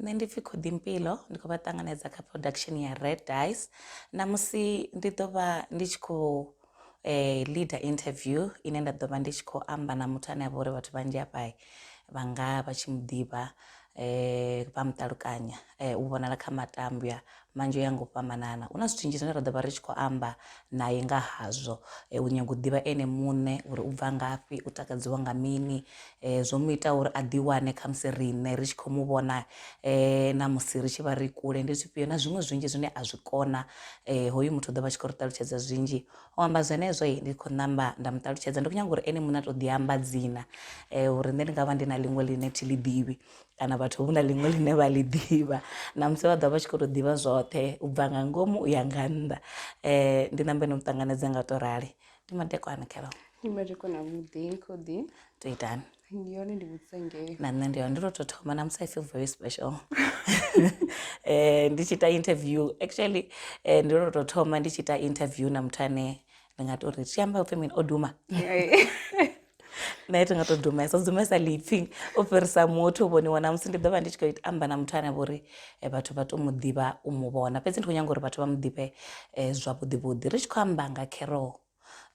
nṋe ndi pfhi MPILO ndi khou vha ṱanganedza kha production ya Red Dice. Namusi ndi ḓo vha ndi tshi khou leader interview ine nda ḓo vha ndi tshi khou amba na muthu ane a vha uri vhathu vhanzhi hafha vha nga vha tshi muḓivha vha muṱalukanya u vhonala kha matambwa manzhi ya nga u fhambanana. Hu na zwithu zwinzhi zwine ra ḓo vha ri tshi khou amba naye nga hazwo, u nyaga u ḓivha ene muṋe uri u bva ngafhi, u takadziwa nga mini, zwo mu ita uri a ḓiwane kha musi riṋe ri tshi khou mu vhona na musi ri tshi vha ri kule ndi zwifhio na zwiṅwe zwinzhi zwine a zwi kona. Hoyu muthu ḓo vha tshi khou ri ṱalutshedza zwinzhi. O amba zwenezwo ndi khou namba nda mu ṱalutshedza, ndi khou nyaga uri ene muṋe a tou ḓi amba dzina uri nṋe ndi nga vha ndi na liṅwe ḽine thi ḽi ḓivhi kana vhathu hu na liṅwe ḽine vha ḽi ḓivha na musi vha ḓo vha tshi khou tou ḓivha zwoṱhe u bva nga ngomu u ya nga nnḓa. Ndi nambe no mu ṱanganedze nga u tou rali. Ndi madekwana Carol. Ndi madekwana vhuḓi Khodi. To itani? Ndi yone ndi vhudzisa ngeo. Na nṋe ndi yone ndi tou tou thoma namusi I feel very special. Ndi tshi ita interview actually ndi tou tou thoma ndi tshi ita interview na muthu ane ndi nga tou ri tshi amba upfhi mini o duma. Naye thi nga tou dumesa dumesa ḽipfhi u fhirisa muthu u vhoniwa namusi ndi ḓo vha ndi tshi khou amba na muthu ane a vha uri vhathu vha tou mu ḓivha u mu vhona fhedzi ndi khou nyaga uri vhathu vha mu ḓivhe zwavhuḓi vhuḓi. Ri tshi khou amba nga Carol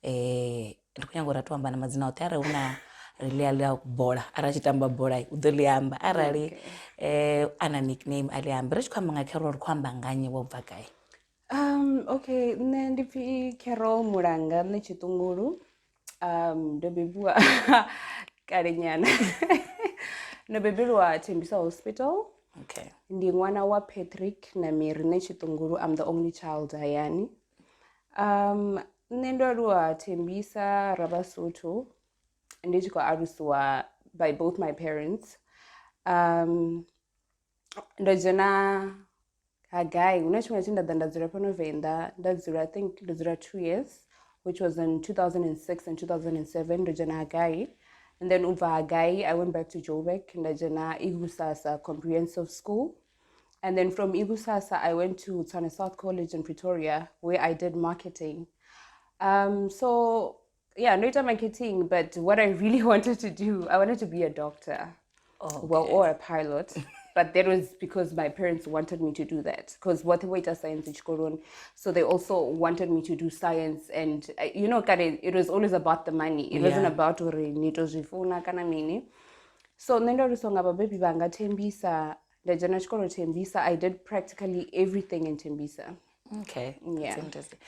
ndi khou nyaga uri a tou amba na madzina oṱhe arali hu na ḽia ḽa bola arali a tshi tamba bola u ḓo ḽi amba arali a na nickname a ḽi ambe. Ri tshi khou amba nga Carol ri khou amba nga nnyi wo bva gai? Okay, nṋe ndi pfhi Carol Mulanga Netshitungulu. Ndo bebiwa kale nyana. Ndo bebelwa Tembisa Hospital. Okay. Ndi ṅwana wa Patrick na Mary Netshitungulu. I'm the only child hayani. Nṋe ndo aluwa Tembisa Rabasotho. Ndi tshi khou alusiwa by both my parents. Ndo dzhena Hagai, huna tshifhinga tshe nda ḓa nda dzula fhano Venḓa, nda dzula I think ndo dzula 2 years, which was in 2006 and 2007. Ndo dzhena Hagai, and then ubva Hagai I went back to Joburg nda dzhena Igusasa Comprehensive School, and then from Igusasa I went to Tshwane South College in Pretoria where I did marketing. So yeah, ndo ita marketing, but what I really wanted to do, I wanted to be a doctor. Okay. Well, or a pilot. But that was because my parents wanted me to do that. Because what way to science in Chikolon, so they also wanted me to do science. And you know, it was always about the money. It wasn't about nito zifuna kana mini. So nendo risonga baby banga Tembisa, the jana chikolo Tembisa. I did practically everything in Tembisa. Okay. Yeah. That's interesting.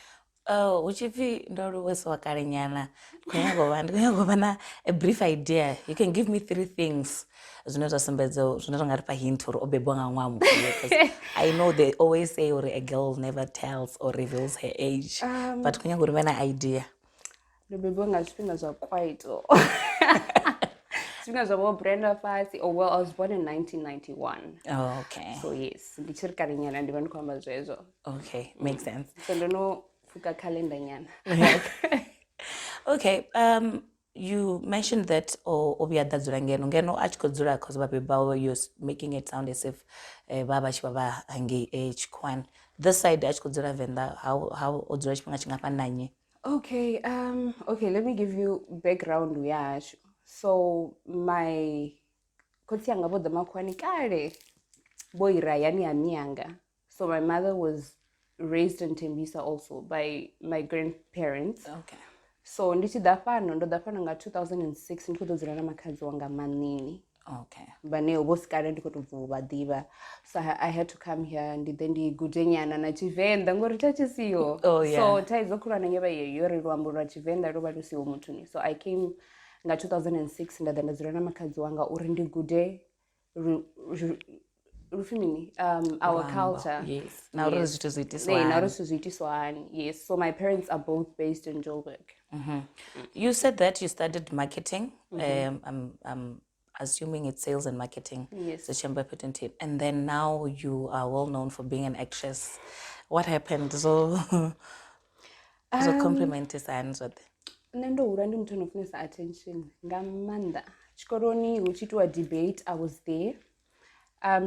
Uchipfi ndo luweso kale nyana ndikho vha na a brief idea. You can give me 3 things zwine zwa sumbedza zwine zwa nga ri pa hint uri o bebwa nga ṅwaha mufhio, because I know they always say or a girl never tells or reveals her age, but kho nyaga uri vha na idea. Ndo bebwa nga zwifhinga zwa kwaito. Zwifhinga zwa bo Brenda Fassie. Oh well, I was born in 1991. Oh, okay. So yes, ndi tshiri kale nyana ndi vha ndi khou amba zwezwo. Okay, makes sense. So ndo fuka calendar nyana. Okay, you mentioned that obia dadzula ngeno a tshi khou dzula cause vhabebawo you're making it sound as if vha tshi vha hangei Tshikwane. This side a tshi khou dzula Venḓa, how o dzula tshifhinga tshingafhani na nnyi? Okay, okay, let me give you background yashu. So my khotsi yanga vho ḓa Makhwane kale bo ira yani ya miyanga. So my mother was raised in Tembisa also by my grandparents. Okay. So ndi tshi ḓa fhano ndo ḓa fhano nga 2006 ndi khou ḓo dzula na makhadzi wanga Manini. Okay. Vhane vho sikale ndi khou tou bva ḓivha. So I had to come here ndi then ndi gude nyana na Tshivenḓa ngori tha tshi siho. Oh yeah. So thaidzo khulwane ngevha yeyo ri luambo lwa Tshivenḓa lo vha lu siho muthuni. So I came nga 2006 nda ḓa nda dzula na makhadzi wanga uri ndi gude our culture. Yes. Now yes. Yes. So my parents are both based in Joburg. You said that you studied marketing. I'm assuming it's sales and marketing. Yes. So Chamber Patent. And then now you are well known for being an actress. What happened? So compliment is answered. Nendo hura ndi muthu unofunesa attention nga maanḓa. Chikoloni hu tshi itiwa debate, I was there.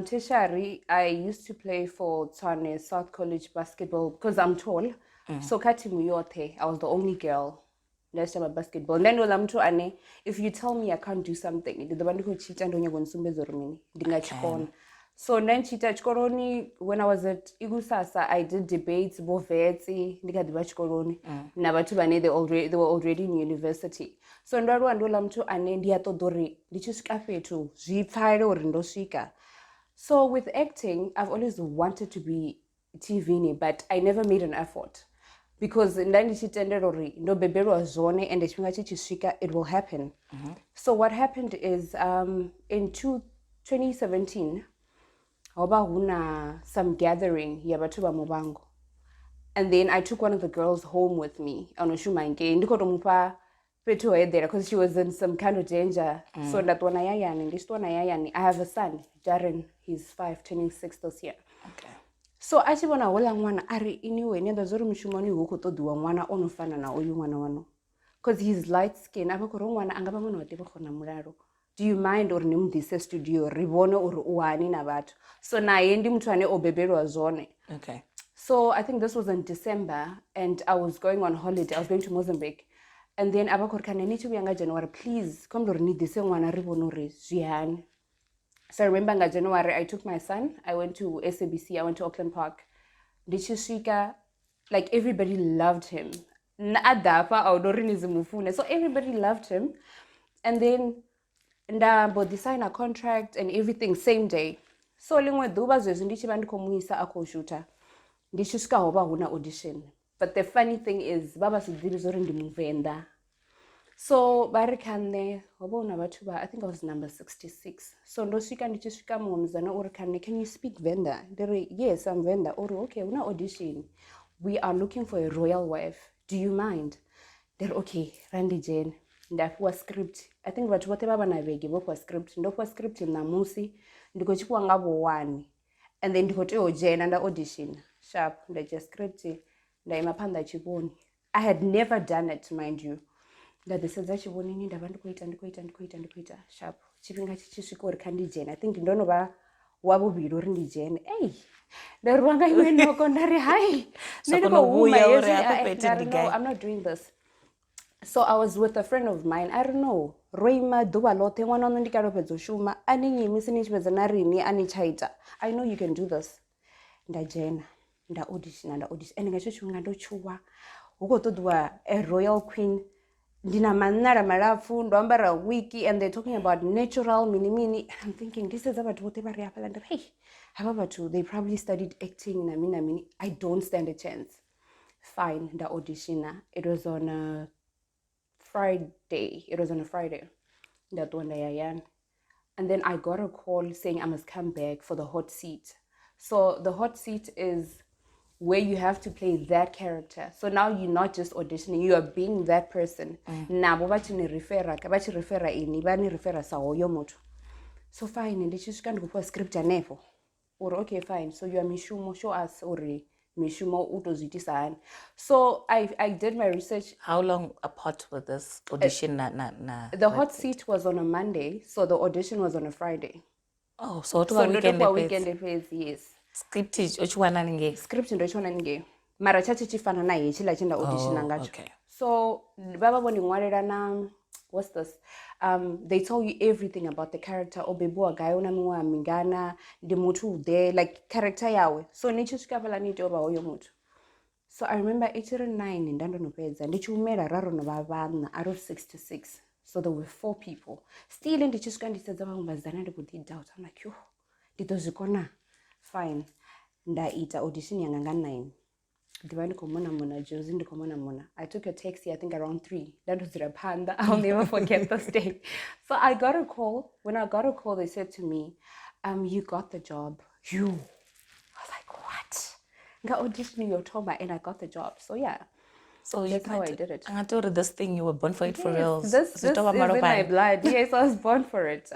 Tertiary, I used to play for Tshwane South College basketball because I'm tall. So katimu yote, I was the only girl. Let's talk about basketball. Then mtu ane, if you tell me I can't do something, the bandi ko cheat and onye gonsumbeza rumini. Dinga chikona. So Nanchita chikoloni, when I was at Igusasa, I did debates, bovetsi, ndikadiba chikoloni. Nabatu bane they were already in university. So ndaro andola mtu ane ndiyatodori, ndichisvika petu, zvipfare uri ndosvika. So with acting, I've always wanted to be TV, but I never made an effort. Because ndandichitendera uri ndobeberwa zvone and chipinga chichisvika, it will happen. So what happened is in 2017, some gathering yabatu bamubango. And then I took one of the girls home with me. Ndikotomupa petu there because she was in some kind of danger. So I have a son, Darren, he's 5, turning 6 this year. Okay. So achibona hola mwana ari anyway nenda zori mushumoni huko todua mwana onofana na oyu mwana wano. Because he's light skin, abakoro mwana angaba mwana watebo khona mularo. Do you mind or nimdise studio ribono or uani na batu. So na yendi mtu ane obebero zone. Okay. So I think this was in December and I was going on holiday. I was going to Mozambique. And then abakor kaneni to yanga January, please come to need this mwana ribono re jihan. So I remember in January I took my son. I went to SABC, I went to Auckland Park. Dichishika, like everybody loved him. So everybody loved him. And then they signed a contract and everything same day. So lingwe duba ndichi bandikomuisa akoshuta. Ndishishika hoba huna audition. But the funny thing is baba sidiri zori ndimuvenda. So barikane hoba una batuba, I think I was number 66. So ndoshika ndichishika mumzana urikane, can you speak Venda? Yes, I'm Venda. Okay, una audition. We are looking for a royal wife. Do you mind? They're okay, Randy Jane. Ndapuwa script. I think vatu vote baba na vegi vopuwa script. Ndopuwa script na musi. Ndiko chikuwa ngabo wani. And then ndiko teo Jane and audition. Sharp. Ndaje script. Ndaimapanda chiboni. I had never done it, mind you. Ndadeseza chiboni ni ndikuita. Sharp. Chipinga chichisiko rikandi Jane. I think ndono ba wabu bido rindi Jane. Hey! Ndaruanga iwe noko ndari hai. So kono wuya ore I'm not doing this. So I was with a friend of mine. I don't know. Roima duwalote wana ndikaro pedzo shuma. Ani misini chipezanari ni ani chaita. I know you can do this. Ndajena. Nda audition. And ngachishunga ndochuwa. Uko todwa a royal queen. Ndina manara marafu ndoambara wiki and they're talking about natural mini. I'm thinking this is about what bari apalanda. Hey. However, they probably studied acting in mini. I don't stand a chance. Fine, the audition. It was on a Friday. That one day, and then I got a call saying I must come back for the hot seat. So the hot seat is where you have to play that character. So now you're not just auditioning, you are being that person. Na bobachini refera, kabachi refera ini, bani refera sa oyomoto. So fine, and this is kind of script nevo. Or okay, fine. So you are mishumo, show us ori mishumo utozitisan. So I did my research. How long apart was this audition? The hot seat was on a Monday, so the audition was on a Friday. Oh, so what about weekend phase? Yes. Script ochwana ninge. Script ndochwana ninge. Mara chache chifana na ye chila chinda audition angacho. Okay. So baba boni ngwarera na what's this? They tell you everything about the character. Obebo agayona mwa mingana, the mutu there, like character yawe. So nichushika pala nitoba oyo mutu. So I remember 89 in Dando Nupeza, nichumera raro no babana out of 66. So there were 4 people. Still in the Chuskan disazama mbazana de put it doubt. I'm like, yo, ditozikona. Fine. Nda ita audition yanganga 9. I took a taxi, I think around 3. That was Rapanda. I'll never forget this day. So I got a call. When I got a call, they said to me, you got the job. You. I was like, what? I got auditioning your Toma and I got the job. So yeah. So that's how I did it. I told her this thing, you were born for it for real. This is in my blood. Yes, I was born for it.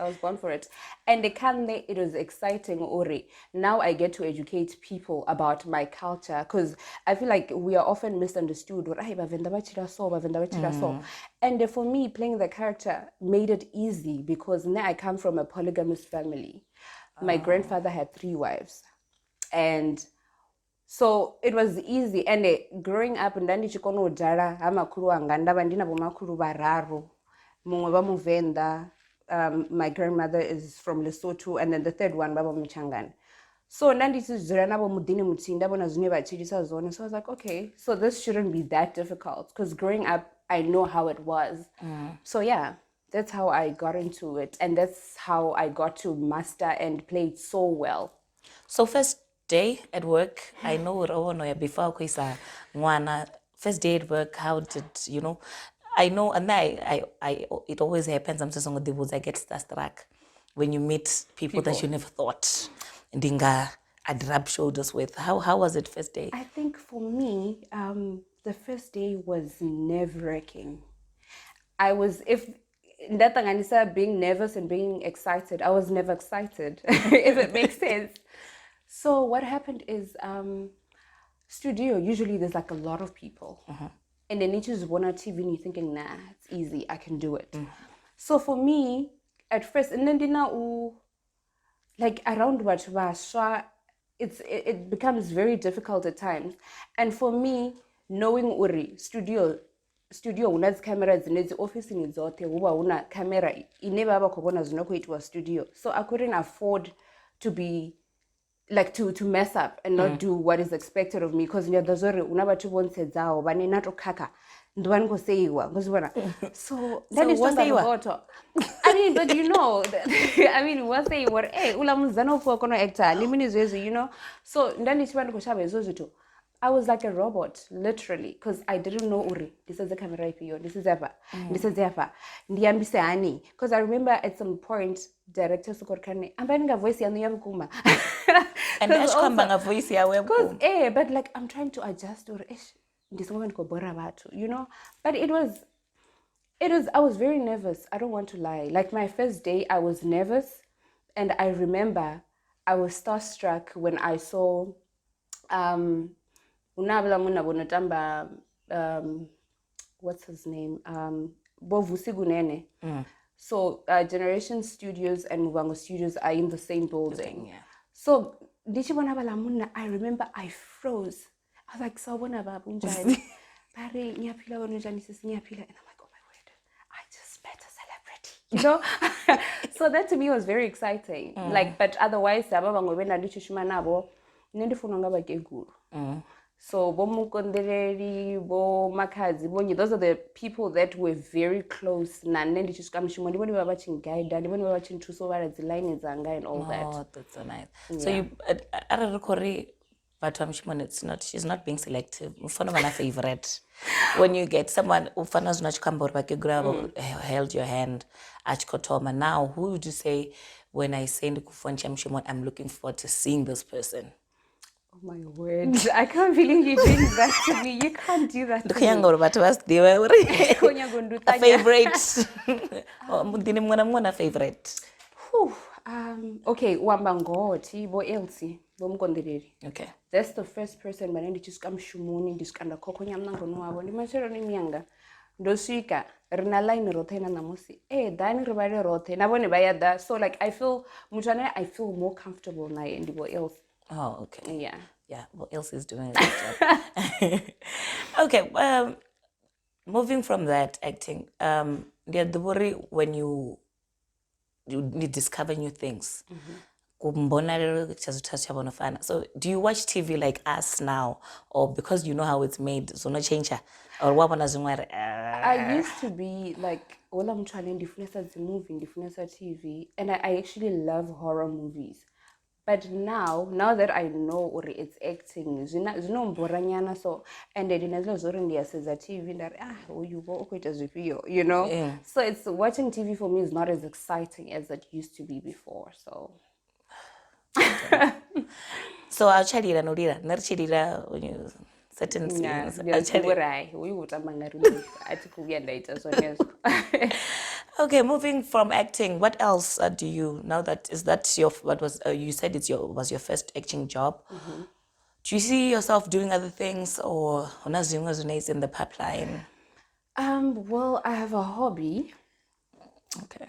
And it was exciting, Ori. Now I get to educate people about my culture because I feel like we are often misunderstood. And for me, playing the character made it easy because now I come from a polygamous family. My grandfather had 3 wives. And so it was easy. And growing up, ndandi chikono jara amakuru anga ndaba ndina bomakuru bararu mumwe bamuvenda my grandmother is from Lesotho, and then the third one baba Mchangani. So ndanditizira navo mudhini mutini ndabona zvine vachidisa zvone. So I was like, okay, so this shouldn't be that difficult, because growing up I know how it was. So yeah, that's how I got into it, and that's how I got to master and play it so well. So first day at work, I know before kuisa mwana, first day at work, how did you know? I know, and I it always happens. I'm just on the woods. I get starstruck when you meet people that you never thought Ndinga I'd rub shoulders with. How was it first day? I think for me, the first day was nerve-wracking. I was, if Ndatanganisa being nervous and being excited, I was never excited, if it makes sense. So what happened is, studio, usually there's like a lot of people. And then you just want a TV and you're thinking, nah, it's easy, I can do it. So for me, at first, and then like around Wachwasha, it becomes very difficult at times. And for me, knowing Uri, studio unazi cameras in the office in zote uba una camera ineba aba kubona zinoko it was studio. So I couldn't afford to be like to mess up and not do what is expected of me, because nyadazore unabatu bonse zao bani nato kaka ndwani ngoseiwa ngozibona. So that is just a I mean, but you know, I mean, what's say what ula muzano for kono actor limini zezu, you know. So ndani chibanda koshaba ezozuto, I was like a robot, literally, because I didn't know Uri. This is the camera IPO. This is Eva. This is Eva. Ndiambise ani. Because I remember at some point, director Sukorkane, I'm buying a voice ya kuma. And that's a voice ya because but like I'm trying to adjust to this moment ko bora batu, you know. But it was. I was very nervous. I don't want to lie. Like my first day, I was nervous, and I remember I was starstruck when I saw. What's his name? Bovusigunene. So Generation Studios and Mubango Studios are in the same building. Yeah. So I remember I froze. I was like, Sawona babunjani. Pare nyapila wanujani nyapila, and I'm like, oh my word, I just met a celebrity. You know? So that to me was very exciting. Like, but otherwise, Sababango when I did Chushmanabo, Nendifunanga Bageguru. So bomukondeleri, bo makazi, bonyi, those are the people that were very close. Nanendi chushkamshimo, when we were watching Guide, when we were watching Tusova, the line is Zanga and all that. Oh, that's so nice. Yeah. So you Arakori Batamshimon, it's not, she's not being selective. Mufana favorite. When you get someone who fanas nachkambor bakigura held your hand, achkotoma. Now, who would you say when I send Kufoncham Shimon, I'm looking forward to seeing this person? Oh my word. I can't believe you did that to me. You can't do that to me. A favorite. A favorite. Okay, Wambangoti, Bo Elsie, Bomkondereri. Okay. That's the first person when I just come shumuni, diskanda kokonya nangono abo. Ni machero ni mianga. Dosika, Renalain rote na namusi. Dani rubare rote. Nabone bayada. So like I feel more comfortable now in the Bo Elsie. Oh, okay. Yeah. Yeah, well, Elsie is doing a good job. Okay, moving from that acting, the worry when you discover new things. So do you watch TV like us now, or because you know how it's made, so no change? Or what I used to be like, all I'm trying different movie, different TV, and I actually love horror movies. But now that I know it's acting, so and they didn't says a TV that you go you know. Yeah. So it's watching TV for me is not as exciting as it used to be before. So so I'll tell you when you certain things. Okay, moving from acting, what else do you now that is that your what was you said was your first acting job? Do you see yourself doing other things, or in the pipeline? Well, I have a hobby. Okay.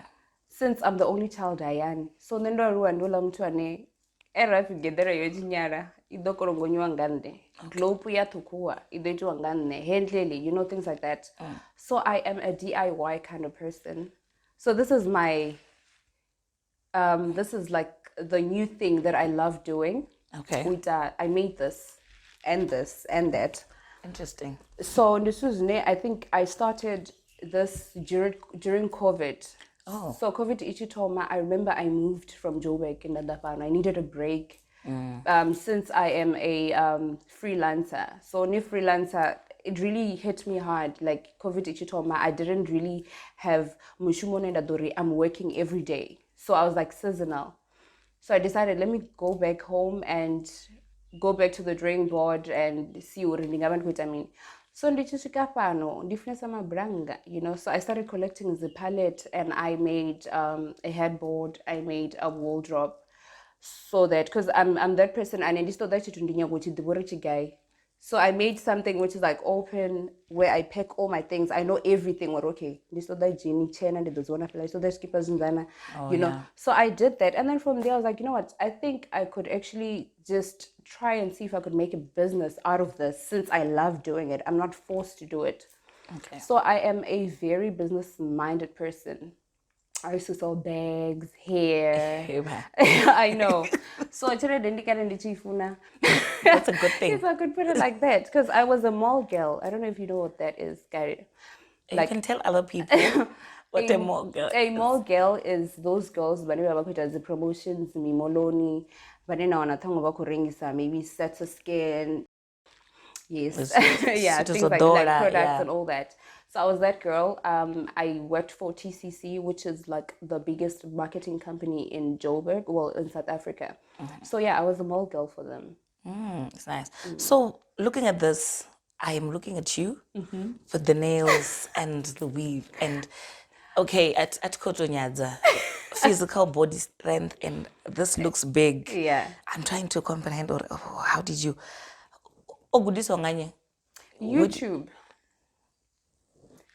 Since I'm the only child, I am. So nendo ruandula mtuane era figedera yojinyara idokorongonyo ngande glopu ya tukua idejo ngane handlely, you know, things like that. So I am a DIY kind of person. So this is my This is like the new thing that I love doing. Okay. I made this and that. Interesting. So this was I think I started this during COVID. Oh. So COVID ichitoma, I remember I moved from Joburg in Dadapano. I needed a break. Since I am a freelancer. So new freelancer, it really hit me hard. Like COVID ichitoma, I didn't really have mushumone dadori. I'm working every day. So I was like seasonal. So I decided, let me go back home and go back to the drawing board and see what I mean. So ndichishika pano, ndifuna mabranga, you know. So I started collecting the palette and I made a headboard, I made a wardrobe. So that, because I'm that person, and I just thought that the guy. So I made something which is like open, where I pack all my things. I know everything. Or okay, this that Jenny Chen and the zona play. So there's keepers in Ghana, you know. Yeah. So I did that, and then from there I was like, you know what? I think I could actually just try and see if I could make a business out of this, since I love doing it. I'm not forced to do it. Okay. So I am a very business-minded person. I used to sell bags, hair. I know. So I tried to That's a good thing. if I could put it like that, because I was a mall girl. I don't know if you know what that is, Gary. You can tell other people what a mall girl A is. mall girl is those girls but the promotions, mimoloni, but then maybe sets of skin. Yes. Yeah, things like products yeah. and all that. So I was that girl. I worked for TCC, which is like the biggest marketing company in Joburg, well, in South Africa. So yeah, I was a mall girl for them. It's nice. So looking at this, I am looking at you with the nails and the weave and okay, at KHODANI, physical body strength, and this looks big. Yeah. I'm trying to comprehend, or how did you? Oh, good nganye. YouTube.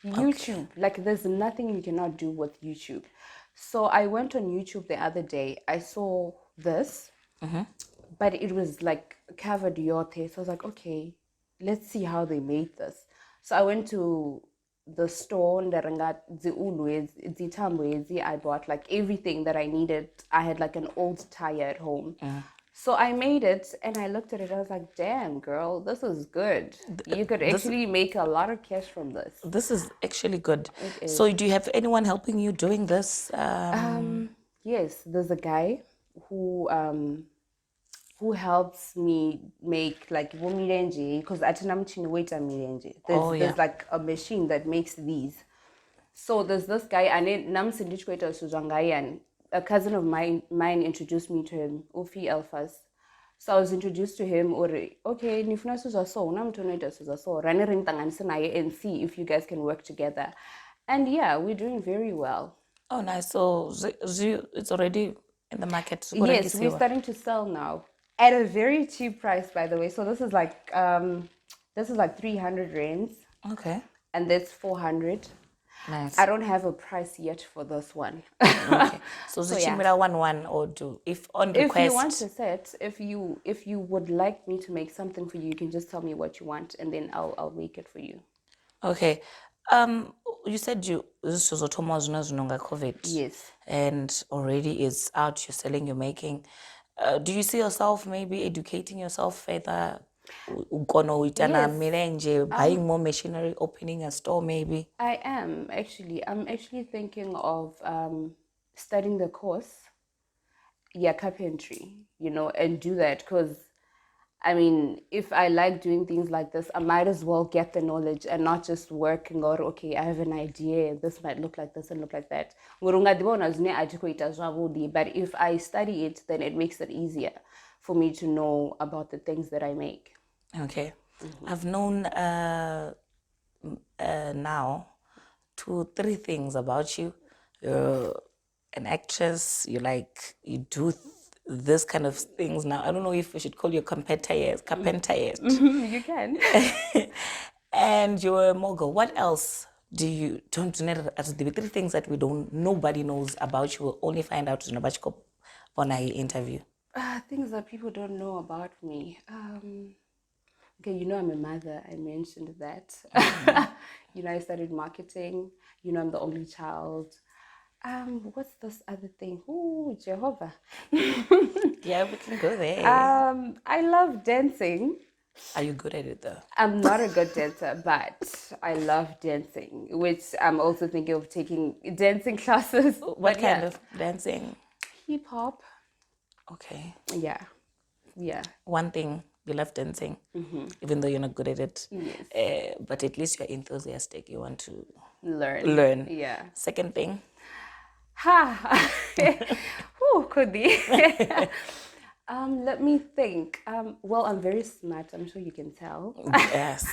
YouTube. Like there's nothing you cannot do with YouTube. So I went on YouTube the other day. I saw this, but it was like covered yote. So I was like, okay, let's see how they made this. So I went to the store and I bought like everything that I needed. I had like an old tire at home. So I made it and I looked at it. I was like, damn, girl, this is good. You could actually make a lot of cash from this. This is actually good. So do you have anyone helping you doing this? Yes, there's a guy who helps me make like mirenje, because there's like a machine that makes these. So there's this guy, and then a cousin of mine introduced me to him, Ufi Elfas. So I was introduced to him, or okay, nifuna suzaso, namtonoita suzaso, rani ring tanganisanaye, and see if you guys can work together. And yeah, we're doing very well. Oh, nice. So it's already in the market. Yes, we're starting to sell now at a very cheap price, by the way. So this is like 300 rands. Okay. And that's 400. Nice. I don't have a price yet for this one. Okay. So yeah. 1 or 2. If on request. If you want a set, if you would like me to make something for you, you can just tell me what you want, and then I'll make it for you. Okay. You said this was COVID. Yes. And already it's out. You're selling. You're making. Do you see yourself maybe educating yourself further? Yes. Buying more machinery, opening a store maybe? I am actually. I'm actually thinking of studying the course. Yeah, carpentry, you know, and do that, because I mean, if I like doing things like this, I might as well get the knowledge and not just work and go, okay, I have an idea, this might look like this and look like that. But if I study it, then it makes it easier for me to know about the things that I make. Okay. I've known now 2-3 things about you. You're an actress, you do this kind of things now. I don't know if we should call you carpenter yet. You can. And you're a mogul. What else do you don't know? As the 3 things that nobody knows about you, will only find out in a on an interview. Things that people don't know about me. Okay, you know I'm a mother. I mentioned that. You know, I studied marketing. You know, I'm the only child. What's this other thing? Ooh, Jehovah. Yeah, we can go there. I love dancing. Are you good at it though? I'm not a good dancer, but I love dancing, which I'm also thinking of taking dancing classes. What kind of dancing? Hip hop. Okay. Yeah. Yeah. One thing, you love dancing, even though you're not good at it. Yes. But at least you're enthusiastic. You want to Learn. Yeah. Second thing? Ha! Whew, could be. Let me think. Well, I'm very smart. I'm sure you can tell. Yes.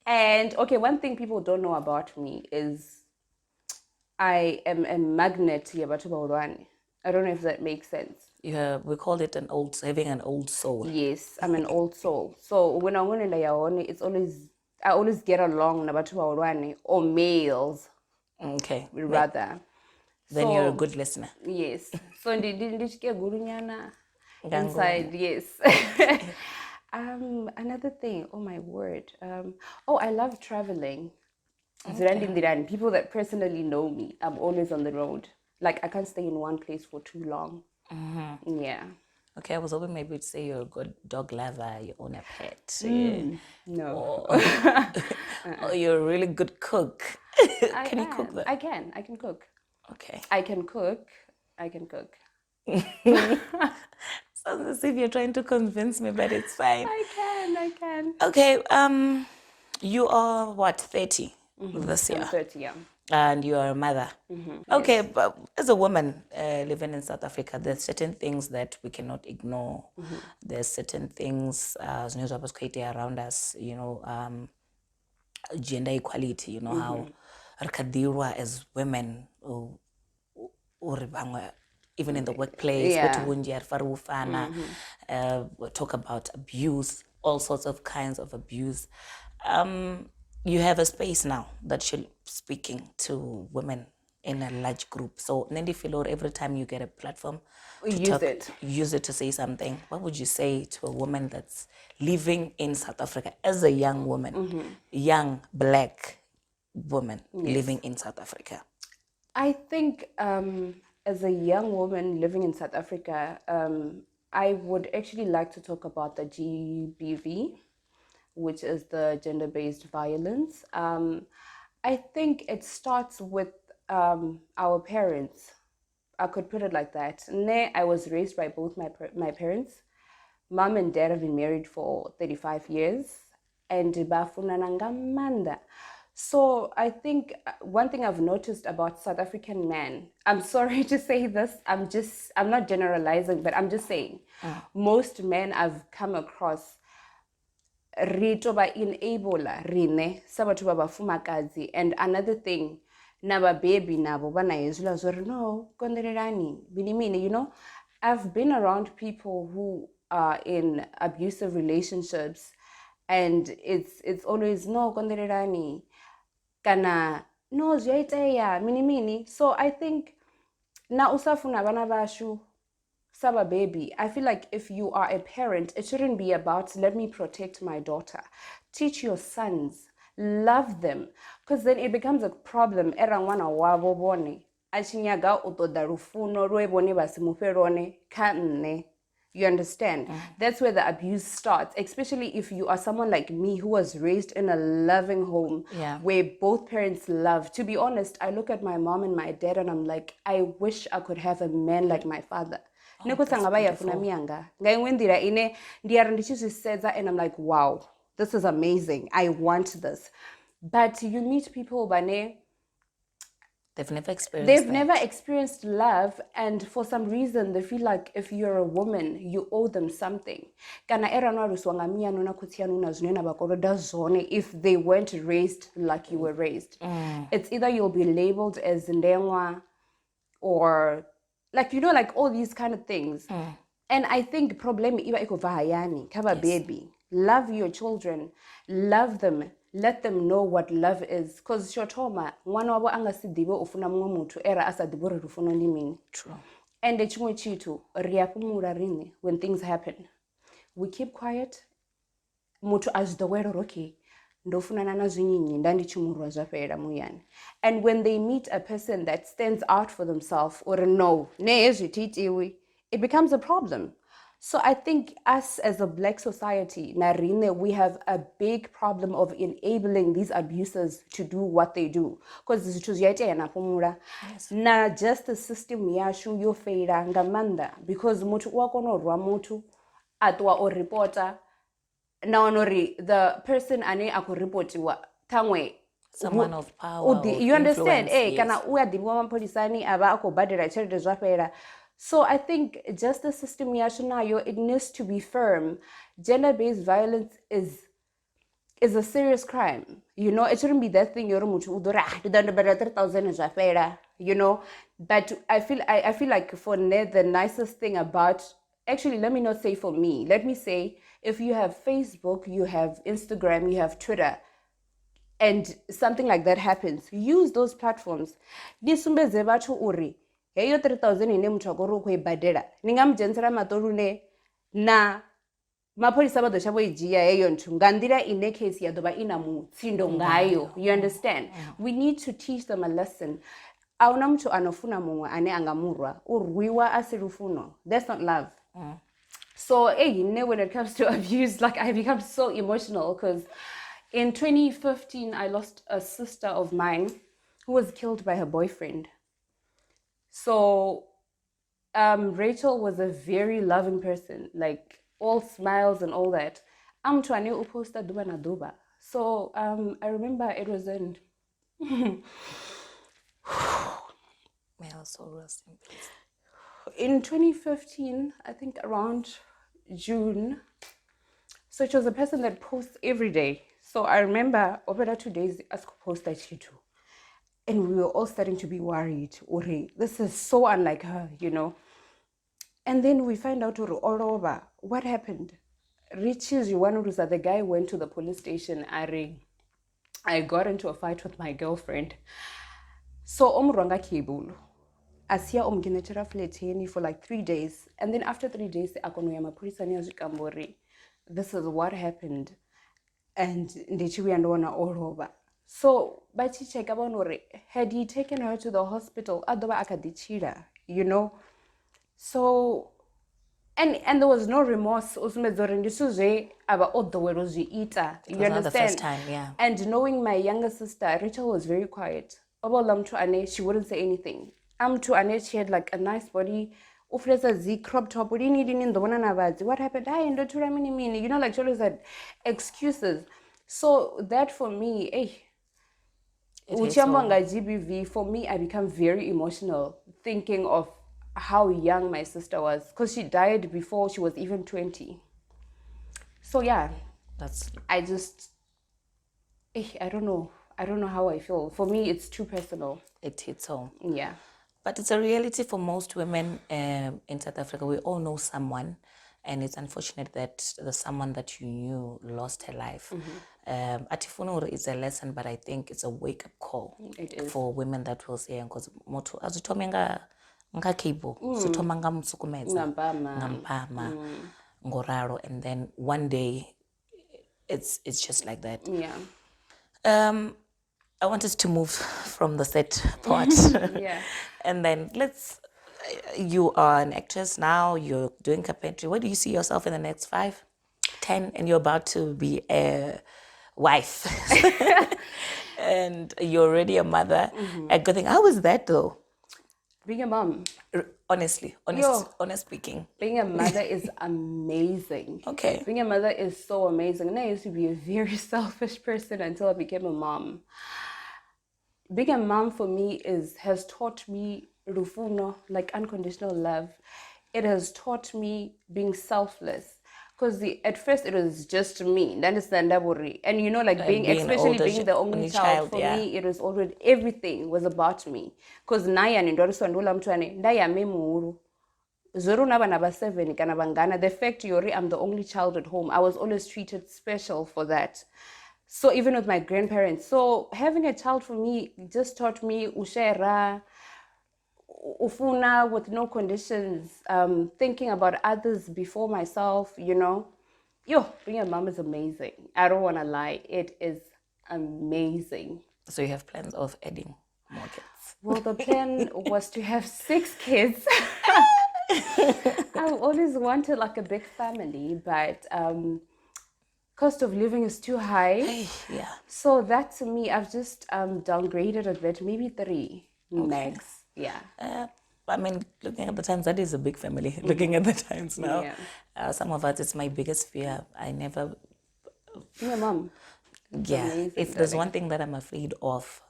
And okay, one thing people don't know about me is I am a magnet. I don't know if that makes sense. We call it having an old soul. Yes, I'm an old soul. So when I'm going to I always get along with or males. Okay. Rather. Then you're a good listener. Yes. So inside, yes. Another thing, oh my word. I love traveling. Okay. People that personally know me, I'm always on the road. Like I can't stay in one place for too long. Yeah. Okay, I was hoping maybe you'd say you're a good dog lover, you own a pet. No. Or you're a really good cook. Can you cook that? I can cook. Okay. I can cook. Sounds as if you're trying to convince me, but it's fine. I can. Okay, you are what, 30 this year? I'm 30, yeah. And you are a mother. Okay, yes. But as a woman living in South Africa, there's certain things that we cannot ignore. There's certain things around us, gender equality, how rikadirwa as women, even in the workplace, talk about abuse, all sorts of kinds of abuse. You have a space now that you're speaking to women in a large group. So MPILO, every time you get a platform use it to say something. What would you say to a woman that's living in South Africa as a young woman, young black woman living in South Africa? I think as a young woman living in South Africa, I would actually like to talk about the GBV, which is the gender-based violence. I think it starts with our parents. I could put it like that. I was raised by both my parents. Mom and dad have been married for 35 years. And so I think one thing I've noticed about South African men, I'm sorry to say this, I'm not generalizing, but I'm just saying, most men I've come across rito ba enabler rine sabatho ba bafumakadzi. And another thing, naba baby nabo bana yezula zori no kondelelani bilimini, I've been around people who are in abusive relationships, and it's always no kondelelani kana no zyaiteya mini. So I think na usafuna bana bashu Saba baby, I feel like if you are a parent, it shouldn't be about let me protect my daughter. Teach your sons, love them, because then it becomes a problem. Erangwana wabo bone, achinyaga utoda rufuno rwebone basimuferone kanne. You understand? That's where the abuse starts, especially if you are someone like me who was raised in a loving home where both parents love. To be honest, I look at my mom and my dad and I'm like, I wish I could have a man like my father. And I'm like, wow, this is amazing. I want this. But you meet people, Bane, they've never experienced love, and for some reason they feel like if you're a woman, you owe them something. If they weren't raised like you were raised. It's either you'll be labeled as ndengwa or like all these kind of things. And I think problem iba iko vahayani kaba baby. Love your children, love them, let them know what love is, because shotoma mwana wabo angasidiwe ufuna mwe mutu era asadibore rufuno limini. True. And echimwe chitu riyapumura rini when things happen. We keep quiet. Mutu azidowero roki. ndofunana na zvinyinyi ndandichimurwa zvapera muyani. And when they meet a person that stands out for themselves or no nezvitiitiwi, it becomes a problem. So I think us as a Black society, Narine, we have a big problem of enabling these abusers to do what they do. Because na justice system yashu yofeira ngamanda because mutu wakonorwa mutu atwa or reporter na onori the person ane akuripotiwa tamwe someone of power, of you understand? influence, yes. Kana uyadhibiwa mapolisani ava akobhadhira tshelede zvapera. So I think justice system yashu nayo, it needs to be firm. Gender-based violence is a serious crime. You know, it shouldn't be that thing you're udora 3,000 zvapera, you know. But I feel like for Ned, the nicest thing about, actually, let me not say for me, let me say if you have Facebook, you have Instagram, you have Twitter, and something like that happens, use those platforms. Disumbeze vacho uri heyo 3,000 ine muthu akoro kuibhadhera ningamudzhenisira matorune na mapolisa vadosha voijiya heyo nthu nga ndira ine case yadova ina mutsindo ngayo. You understand? We need to teach them a lesson. Auna muthu anofuna mumwe ane angamurwa urwiwa asirufuno. That's not love. So you know, when it comes to abuse, like I become so emotional because in 2015 I lost a sister of mine who was killed by her boyfriend. So Rachel was a very loving person, like all smiles and all that. I'm trying to post a duba na duba. So I remember it was in in 2015, I think around June. So it was a person that posts every day. So I remember over 2 days, I post that she too. And we were all starting to be worried. Uri, this is so unlike her, you know. And then we find out all over what happened. Richie's one was that the guy went to the police station. I got into a fight with my girlfriend. So omuranga kibulu. Asia omginechera fleteni for like 3 days. And then after 3 days, akonoyama police aniazikambori. This is what happened. And ndichiwi andona all over. So, bachicheka banore, had he taken her to the hospital, adoba akadichira, you know. So, and there was no remorse. You understand? The first time, yeah. And knowing my younger sister, Rachel was very quiet. She wouldn't say anything. She had like a nice body. Ufreza z crop top. What happened? You know, like she always had excuses. So that for me, GBV, for me, I become very emotional thinking of how young my sister was because she died before she was even 20. So yeah, I don't know how I feel. For me, it's too personal. It hits home. Yeah. But it's a reality for most women in South Africa. We all know someone, and it's unfortunate that the someone that you knew lost her life. Atifunur is a lesson, but I think it's a wake-up call for women that will say, because moto azutomenga nga kibo, zutomanga msukumeza, ngampama, ngoraro, and then one day it's just like that. Yeah. I wanted to move from the set part. Yeah. And then you are an actress now, you're doing carpentry. Where do you see yourself in the next 5, 10, and you're about to be a wife? And you're already a mother. A good thing. How is that though? Being a mom. Honest speaking. Being a mother is amazing. Okay. Being a mother is so amazing. And I used to be a very selfish person until I became a mom. Being a mom for me has taught me rufuno, like unconditional love. It has taught me being selfless. Because at first it was just me, understandable. And you know, like being especially the only child, for me, it was already, everything was about me. Because naya nindoruswandula mtwane, ndaya memuru. Zoro naba 7 kana bangana. The fact I'm the only child at home, I was always treated special for that. So even with my grandparents. So having a child for me just taught me ushera, ufuna with no conditions, thinking about others before myself, you know. Being a mom is amazing. I don't want to lie. It is amazing. So you have plans of adding more kids? Well, the plan was to have 6 kids. I've always wanted like a big family, but cost of living is too high. Hey, yeah. So that to me, I've just downgraded a bit, maybe 3 max. Yeah. I mean, looking at the times, that is a big family. Looking at the times now, Yeah. some of us, it's my biggest fear. I never, Your mom. yeah. amazing, If there's darling. one thing that I'm afraid of,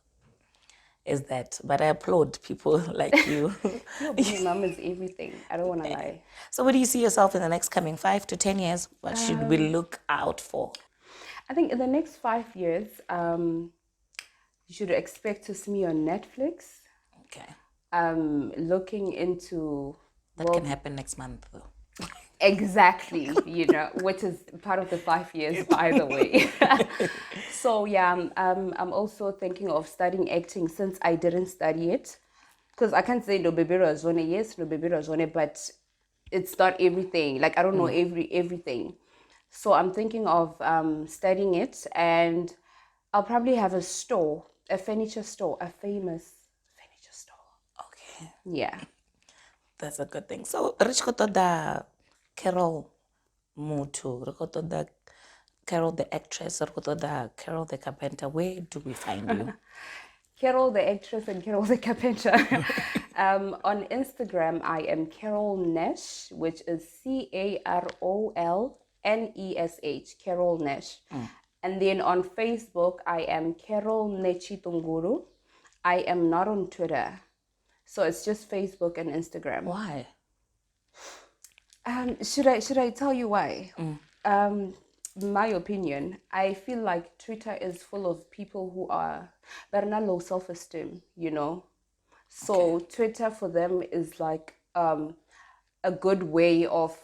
is that. But I applaud people like you. No, but your mom is everything. I don't want to lie. So, where do you see yourself in the next coming 5 to 10 years? What should we look out for? I think in the next 5 years, you should expect to see me on Netflix. Okay. Looking into That can happen next month, though. exactly, which is part of the 5 years, by the way. So yeah, I'm also thinking of studying acting since I didn't study it, because I can't say no bebera zone, yes, no bebera zone, but it's not everything. Like I don't know everything. So I'm thinking of studying it, and I'll probably have a store, a furniture store, a famous furniture store. Okay. Yeah. That's a good thing. So, Richkotoda Carol Mutu, Richkotoda Carol the actress, Richkotoda Carol the carpenter, where do we find you? Carol the actress and Carol the carpenter. On Instagram, I am CAROLNESH, which is CAROLNESH, CAROLNESH. And then on Facebook, I am Netshitungulu. I am not on Twitter. So it's just Facebook and Instagram. Why? Should I tell you why? My opinion, I feel like Twitter is full of people who are very low self-esteem, So Twitter for them is like a good way of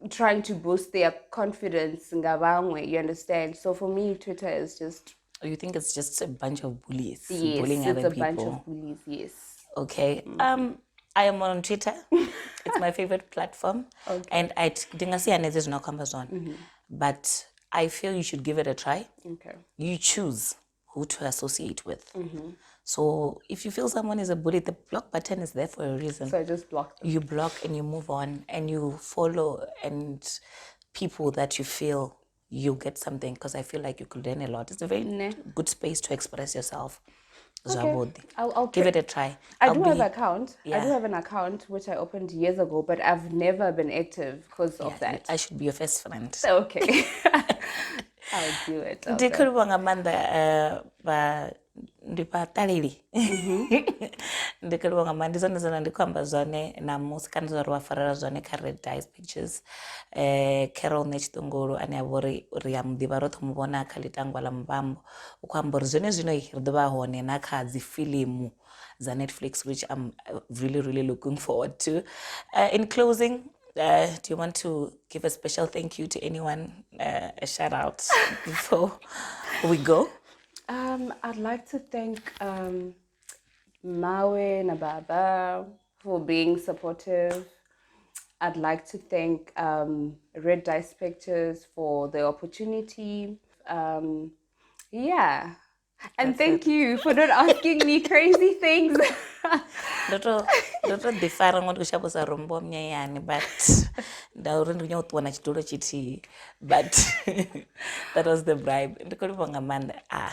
trying to boost their confidence. You understand? So for me, Twitter is just You think it's just a bunch of bullies yes, bullying it's other a people? bunch of bullies. Yes. Okay. I am on Twitter. It's my favorite platform. Okay. And I there's no comparison. But I feel you should give it a try. Okay. You choose who to associate with. So if you feel someone is a bully, the block button is there for a reason. So I just blocked them. You block and you move on and you follow and people that you feel you get something, because I feel like you could learn a lot. It's a very good space to express yourself. Okay. I'll give it a try. I do have an account. I Yeah. do have an account which I opened years ago, but I've never been active because of that. I should be your first friend. Okay. I'll do it. Ndi khou livhuwa nga maanḓa ndi vhaṱaleli ndi khou livhuwa nga maanḓa, ndi zwone zwine ndi khou amba zwone namusi kana zwa ri wa farela zwone kha Red Dice Pictures. Carol Netshitungulu ane a vha uri ri a muḓivha roṱhe mu vhona kha ḽitangwa ḽa Muvhambo, u khou amba uri zwone zwino ri ḓo vha hone na kha dzi filimu dza Netflix, which I'm really, really looking forward to. In closing, do you want to give a special thank you to anyone, a shout out before we go? I'd like to thank Mawe and Baba for being supportive. I'd like to thank Red Dice Pictures for the opportunity. Yeah. And thank you for not asking me crazy things. Ndo to ḓifara ngo ndi khou shavha u sa rombo mnyanyani, but ndauri ndi nyou ṱuwa na tshidulo tshithihi, but that was the bribe. Ndi khou livhuwa nga maanḓa.